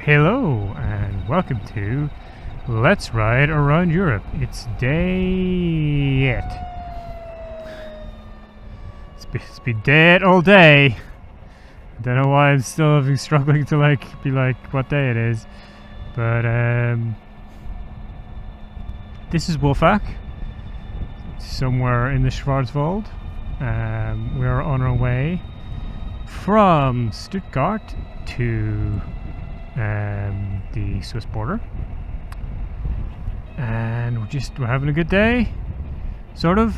Hello and welcome to Let's Ride Around Europe. It's day 8. It's been day 8 all day. I don't know why I'm still struggling to be like what day it is. But this is Wolfach, somewhere in the Schwarzwald. We're on our way from Stuttgart to the Swiss border, and we're having a good day, sort of.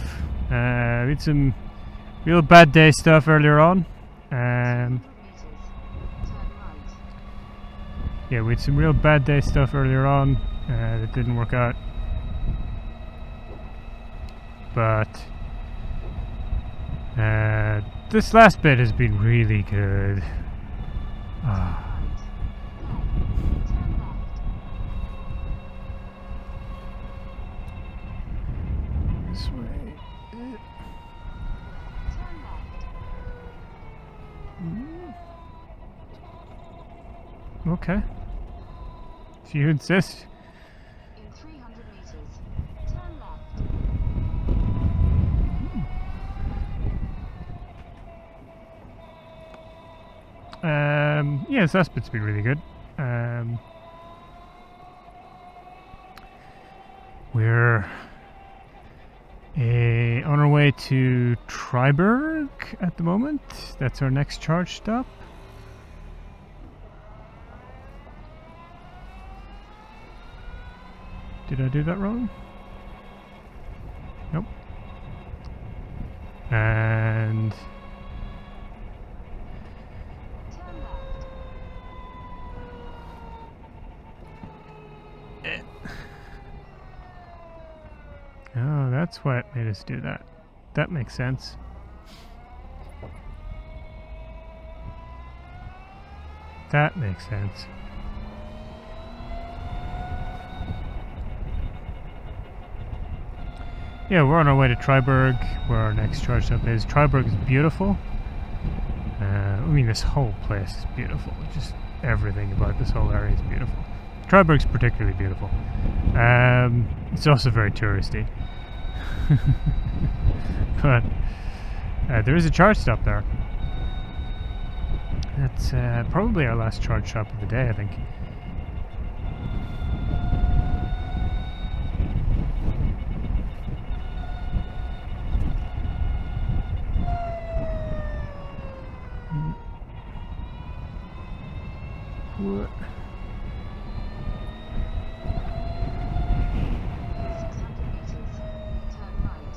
We had some real bad day stuff earlier on. Yeah, we had some real bad day stuff earlier on that didn't work out, but this last bit has been really good. This way. Okay. If you insist. In 300 meters, turn left. Yeah, this last bit's been really good. We're on our way to Triberg at the moment. That's our next charge stop. Did I do that wrong? Nope. And Turn left. oh, that's what made us do that. That makes sense. That makes sense. Yeah, we're on our way to Triberg, where our next charge stop is. Triberg is beautiful. I mean, this whole place is beautiful. Just everything about this whole area is beautiful. Triberg's particularly beautiful. It's also very touristy. But there is a charge stop there. That's probably our last charge stop of the day, I think. What? 600 meters, turn right.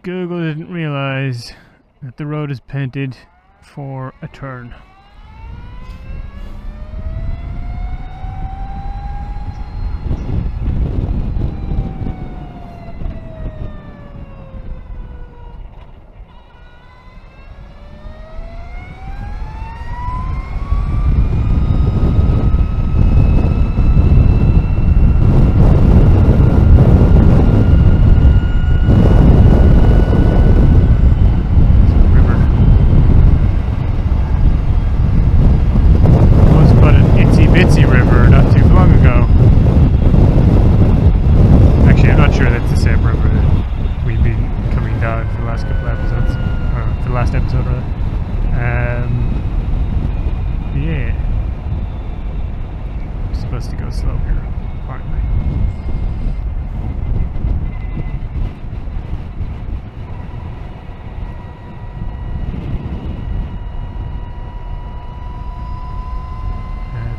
Google didn't realize that the road is painted for a turn.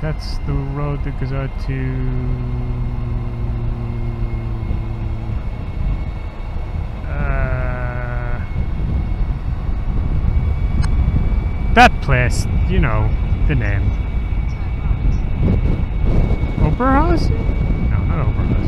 That's the road that goes out to that place, you know, the name. Oberhaus? No, not Oberhaus.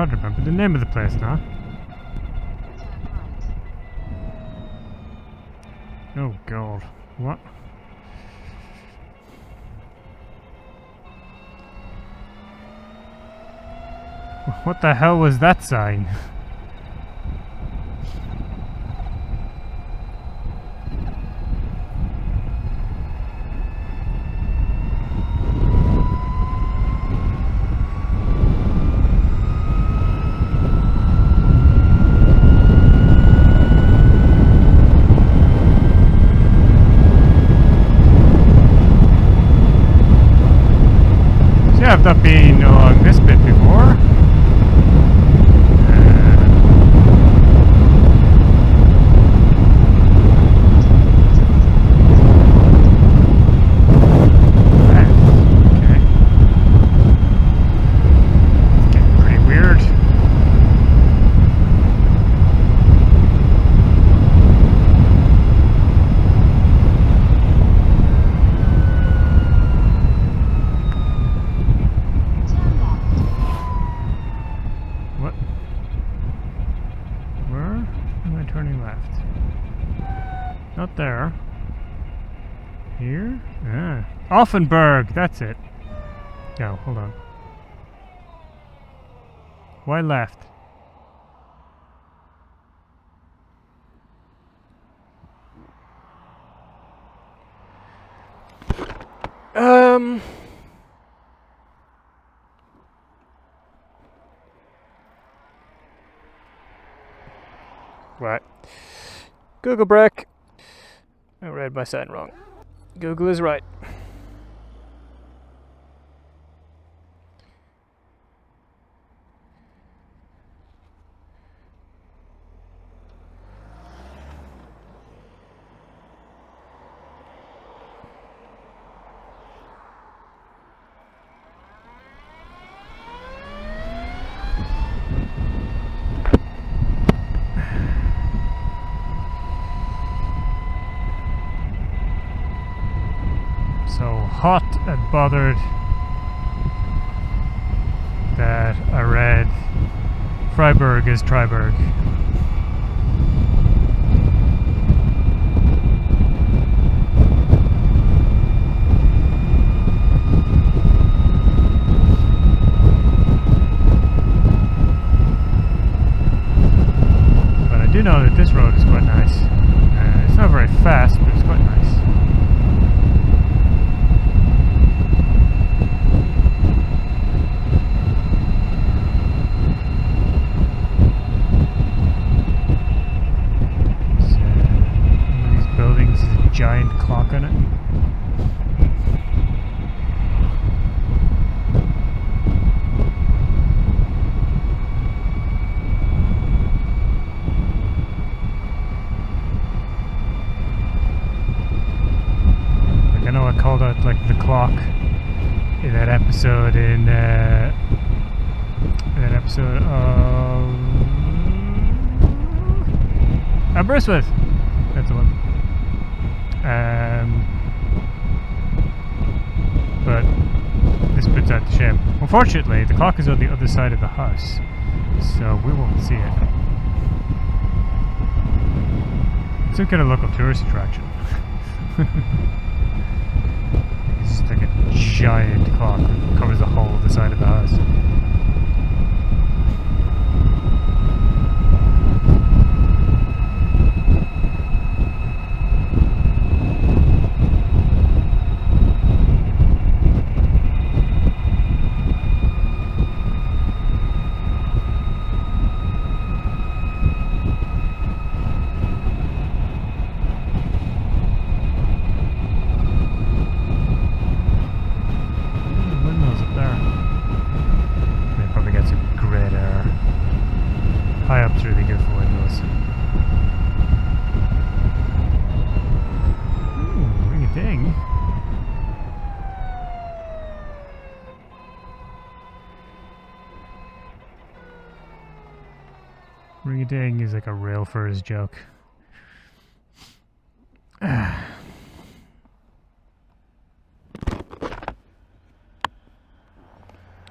trying to remember the name of the place now. Turn right. Oh god. What? What the hell was that sign? Yeah, I've not been along this bit before. Okay. It's getting pretty weird. Turn left. What? Where am I turning left? Not there. Here? Ah. Offenburg, that's it. No, hold on. Why left? Right. Google break. I read my sign wrong. Google is right. So hot and bothered that I read Freiburg is Triberg. But I do know that this road is quite nice. It's not very fast, but it's quite nice. Giant clock on it. Like I know I called out like the clock in that episode of Aberystwyth. That's the one. But this puts out the shame. Unfortunately, the clock is on the other side of the house, so we won't see it. It's some kind of local tourist attraction. It's just like a giant clock that covers the whole of the side of the house. Ring-a-ding is like a rail for his joke.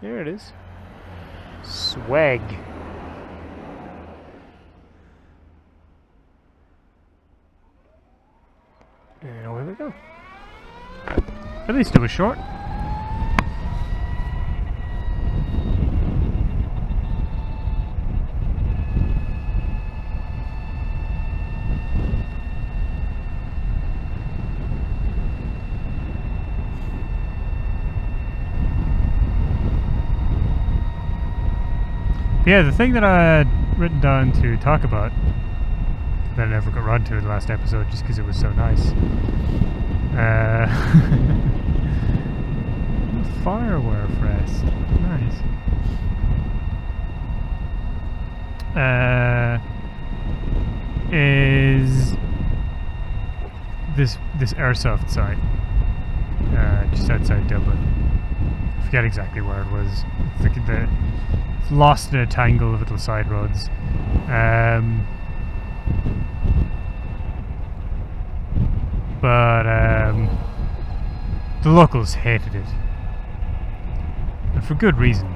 There it is. swag. And away we go. At least it was short. Yeah, the thing that I had written down to talk about that I never got around to in the last episode just because it was so nice. Fireware rest. Nice. Is this airsoft site just outside Dublin. I forget exactly where it was. It's lost in a tangle of little side roads. But the locals hated it, and for good reason.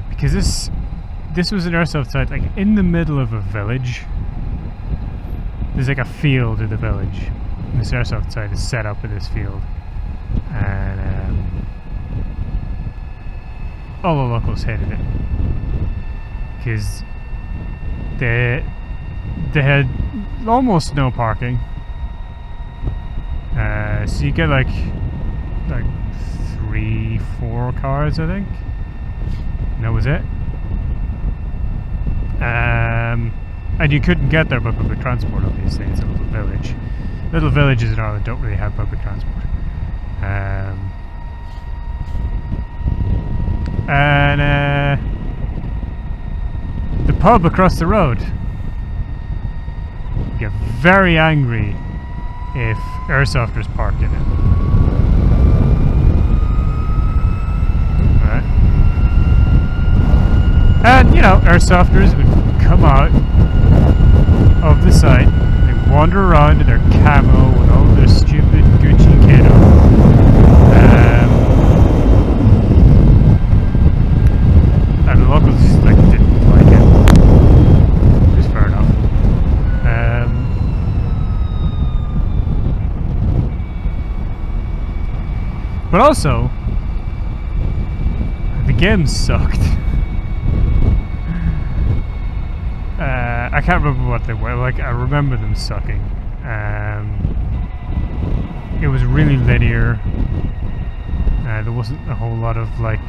Because this was an airsoft site like in the middle of a village. There's like a field in the village. And this airsoft site is set up in this field, and all the locals hated it because they had almost no parking. So you get like 3-4 cars, I think. And that was it. And you couldn't get there by public transport, obviously. It's a little village. Little villages in Ireland don't really have public transport. And the pub across the road get very angry if airsofters parked in it. Right? And, you know, airsofters would come out of the site, they wander around in their camo with all their stupid Gucci kit on. And the locals just like didn't like it. Which is fair enough. But also, the game sucked. I can't remember what they were. Like, I remember them sucking. It was really linear. There wasn't a whole lot of like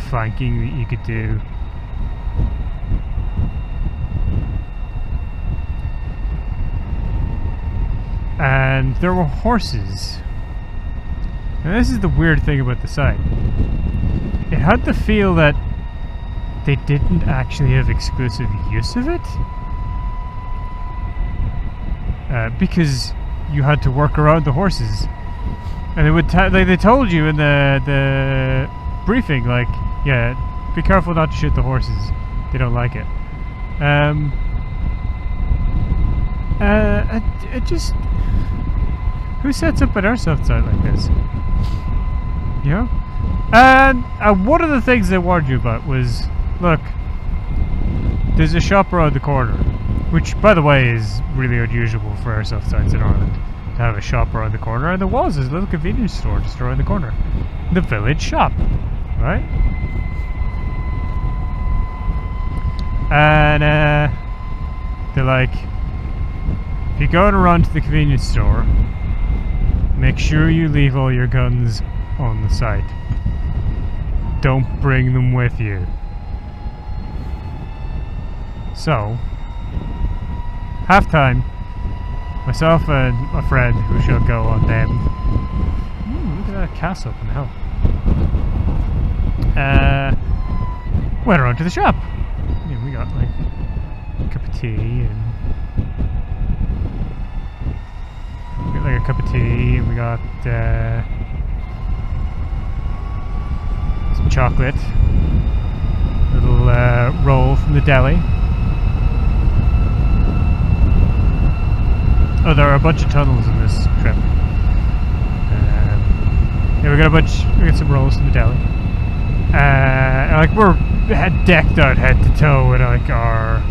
flanking that you could do. And there were horses. And this is the weird thing about the site. It had the feel that they didn't actually have exclusive use of it. Because you had to work around the horses. And they would like they told you in the briefing, like, yeah, be careful not to shoot the horses. They don't like it. It just... Who sets up an airsoft site like this? You know? And one of the things they warned you about was, look, there's a shop around the corner, which, by the way, is really unusual for airsoft sites in Ireland, to have a shop around the corner, and there was a little convenience store just around the corner. The village shop, right? And they're like, if you're going around to the convenience store, make sure you leave all your guns on the site. Don't bring them with you. So, halftime, myself and a friend who shall go on them. Look at that castle up in the hill. Went around to the shop. Yeah, we got like a cup of tea and a cup of tea, and we got some chocolate, little roll from the deli. Oh, there are a bunch of tunnels in this trip. Yeah, we got some rolls from the deli. Like decked out head to toe with like our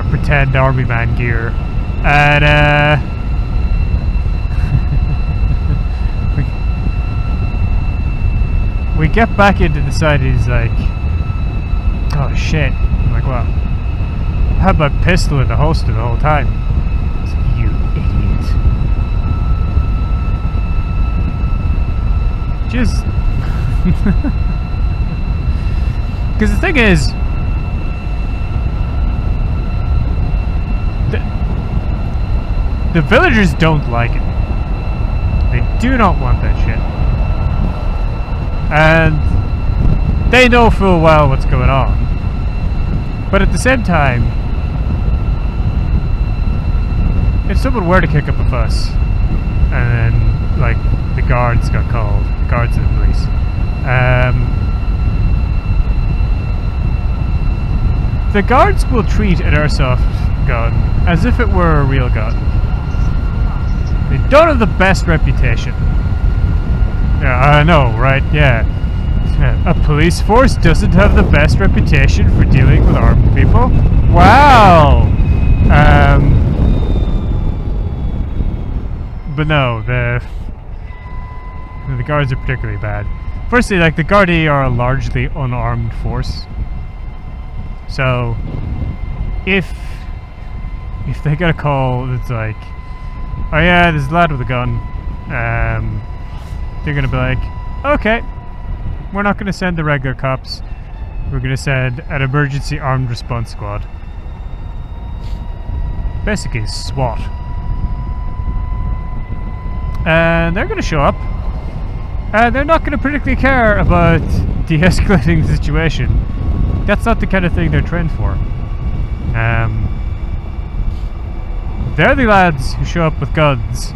pretend army man gear, and we get back into the side. He's like, "Oh shit!" I'm like, "Well, I had my pistol in the holster the whole time." He's like, "You idiot!" Just because the thing is, the villagers don't like it. They do not want that shit. And they know full well what's going on. But at the same time, if someone were to kick up a fuss, and then, like, the guards got called, the guards of the police, the guards will treat an airsoft gun as if it were a real gun. They don't have the best reputation. Yeah, I know, right? Yeah. A police force doesn't have the best reputation for dealing with armed people? Wow! But no, the guards are particularly bad. Firstly, like, the Gardaí are a largely unarmed force. So, if they get a call that's like, "Oh yeah, there's a lad with a gun," they're gonna be like, "Okay, we're not gonna send the regular cops. We're gonna send an emergency armed response squad." Basically, SWAT. And they're gonna show up. And they're not gonna particularly care about de-escalating the situation. That's not the kind of thing they're trained for. They're the lads who show up with guns,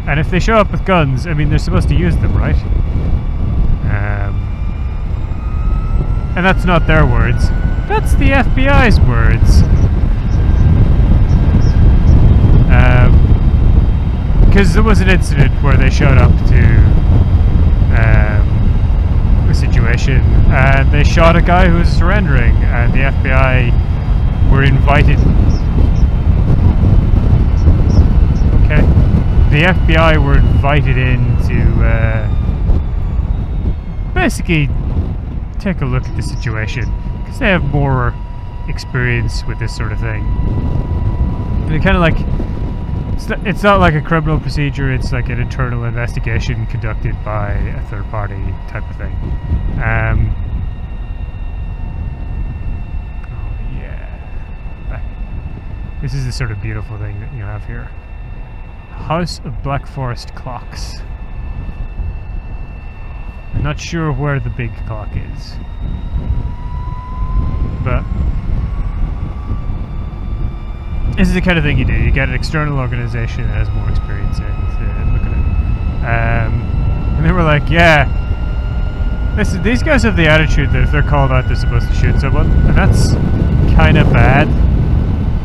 and if they show up with guns, I mean, they're supposed to use them, right? And that's not their words. That's the FBI's words. Because there was an incident where they showed up to a situation, and they shot a guy who was surrendering, and the FBI were invited. Okay. The FBI were invited in to basically take a look at the situation, because they have more experience with this sort of thing. And they kind of like, it's not like a criminal procedure, it's like an internal investigation conducted by a third party type of thing. Oh yeah. This is the sort of beautiful thing that you have here. House of Black Forest clocks. I'm not sure where the big clock is, but this is the kind of thing you do. You get an external organization that has more experience in to look at it. And they were like, "Yeah, listen, these guys have the attitude that if they're called out, they're supposed to shoot someone, and that's kind of bad.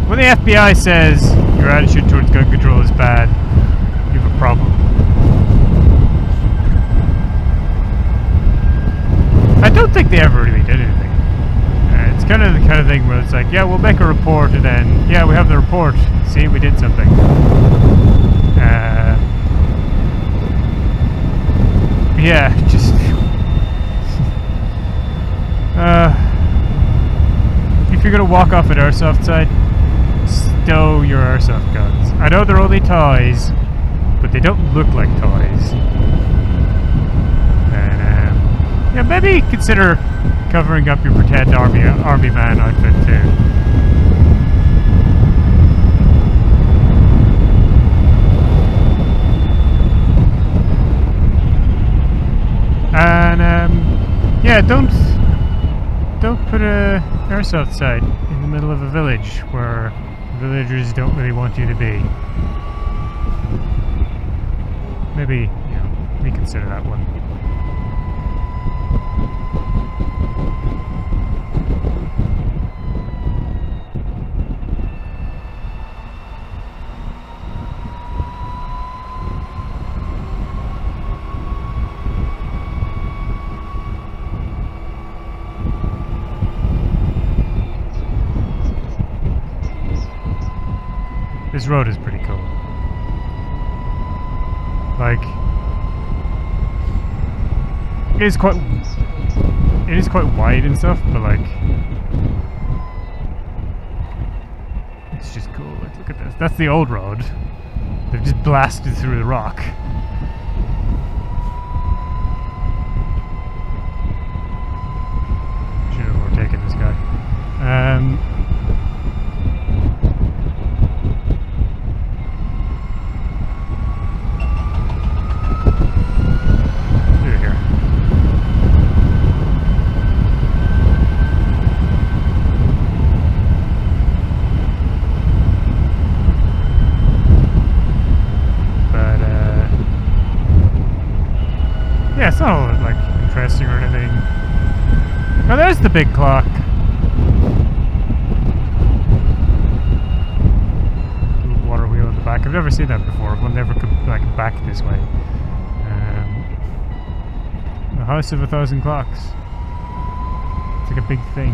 When the FBI says your attitude towards gun control is bad, you have a problem." I don't think they ever really did anything. It's kind of the kind of thing where it's like, "Yeah, we'll make a report," and then, "Yeah, we have the report. See, we did something." Yeah, just if you're gonna walk off an airsoft site, stow your airsoft guns. I know they're only toys, but they don't look like toys. And yeah, maybe consider covering up your pretend army man outfit too. And yeah, don't put a airsoft site in the middle of a village where villagers don't really want you to be. Maybe, reconsider that one. This road is pretty cool. Like, it is quite wide and stuff, but like, it's just cool. Like, look at this. That's the old road. They've just blasted through the rock. Should have overtaken this guy. Through here. Yeah, it's not all like interesting or anything. Oh, there's the big clock. Little water wheel in the back. I've never seen that before. We'll never come like back this way. The House of 1,000 Clocks. It's like a big thing.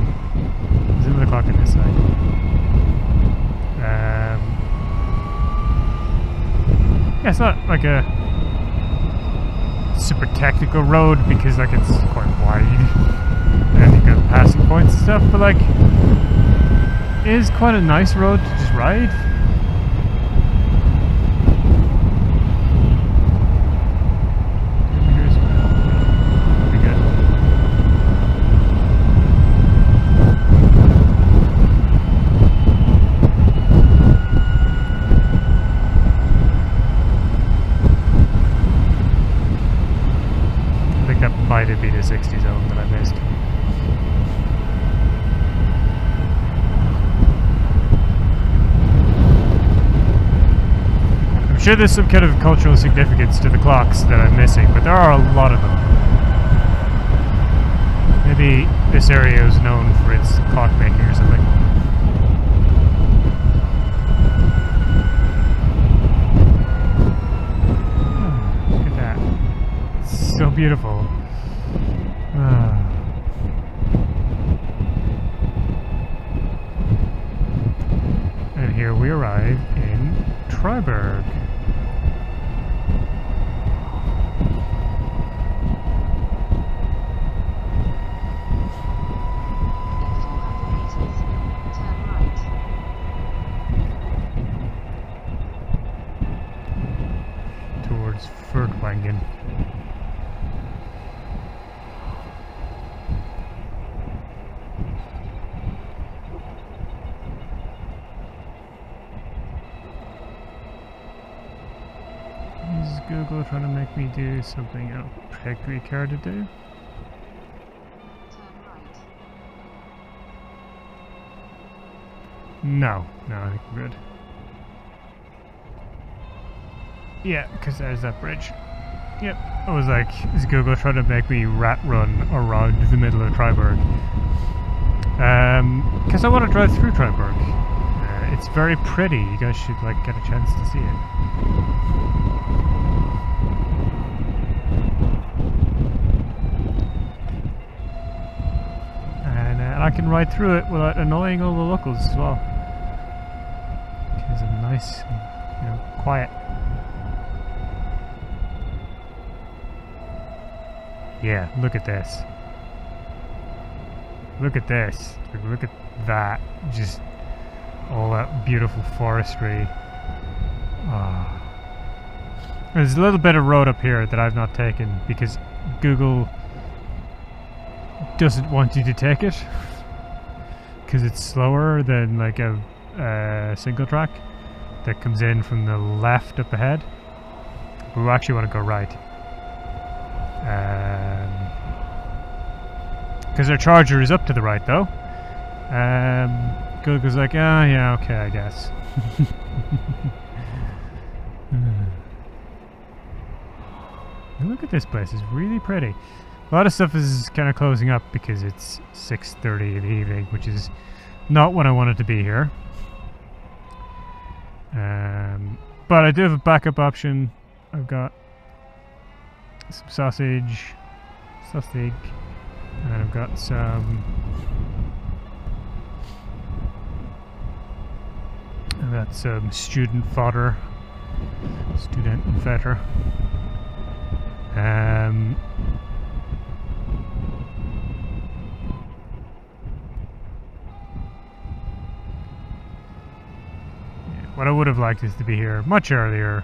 There's another clock on this side. Yeah, it's not like a super technical road because like it's quite wide and you've got passing points and stuff, but like it is quite a nice road to just ride. Pretty good. I think that might have been a 60 zone that I missed. I'm sure there's some kind of cultural significance to the clocks that I'm missing, but there are a lot of them. Maybe this area is known for its clock making or something. Look at that. It's so beautiful. And here we arrive in Triberg. Towards Furtwangen. Is Google trying to make me do something I don't particularly care to do? Turn right. No, I think we're good. Yeah, because there's that bridge. Yep, I was like, is Google trying to make me rat run around the middle of Triberg? Because I want to drive through Triberg. It's very pretty. You guys should like get a chance to see it. And I can ride through it without annoying all the locals as well. It's nice, quiet. Yeah, look at this. Look at this. Look at that. Just all that beautiful forestry. Oh. There's a little bit of road up here that I've not taken because Google doesn't want you to take it because it's slower than like a single track that comes in from the left up ahead. But we actually want to go right. Because our charger is up to the right though. Google's like, oh yeah, okay, I guess. Look at this place, it's really pretty. A lot of stuff is kind of closing up because it's 6:30 in the evening, which is not when I wanted to be here. But I do have a backup option. I've got some sausage, and I've got some got some student fodder. Studentenvetter. What I would have liked is to be here much earlier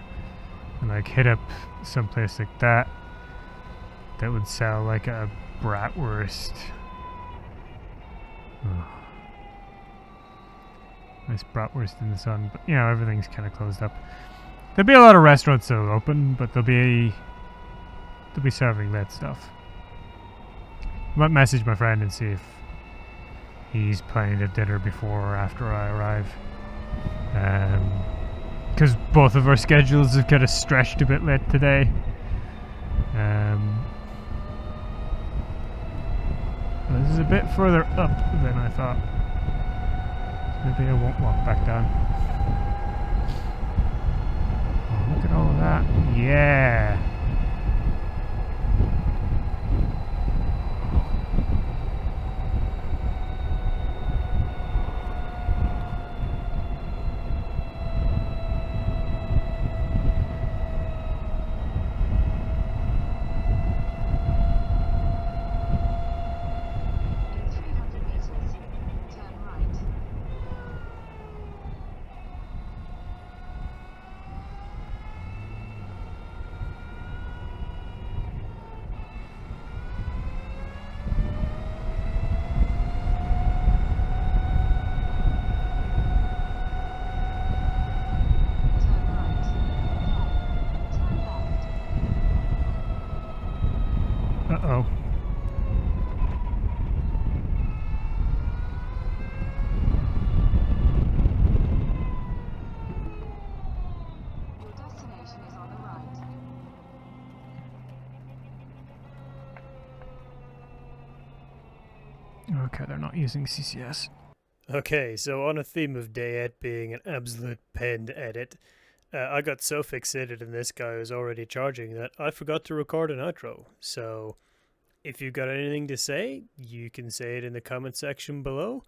and like hit up someplace like that would sell like a bratwurst. Oh. Nice bratwurst in the sun, but you know, everything's kind of closed up. There'll be a lot of restaurants still open, but they'll be serving that stuff. I might message my friend and see if he's planning to dinner before or after I arrive. Because both of our schedules have kind of stretched a bit late today. This is a bit further up than I thought. Maybe I won't walk back down. Oh, look at all of that. Yeah! Uh-oh. Your destination is on the right. Okay, they're not using CCS. Okay, so on a theme of Day 8 being an absolute pain to edit, I got so fixated in this guy who's already charging that I forgot to record an outro. So if you've got anything to say, you can say it in the comment section below.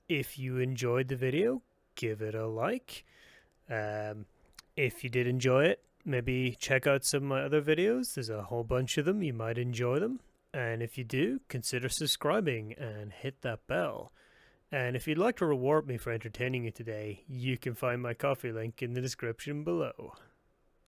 If you enjoyed the video, give it a like. If you did enjoy it, maybe check out some of my other videos. There's a whole bunch of them. You might enjoy them. And if you do, consider subscribing and hit that bell. And if you'd like to reward me for entertaining you today, you can find my coffee link in the description below.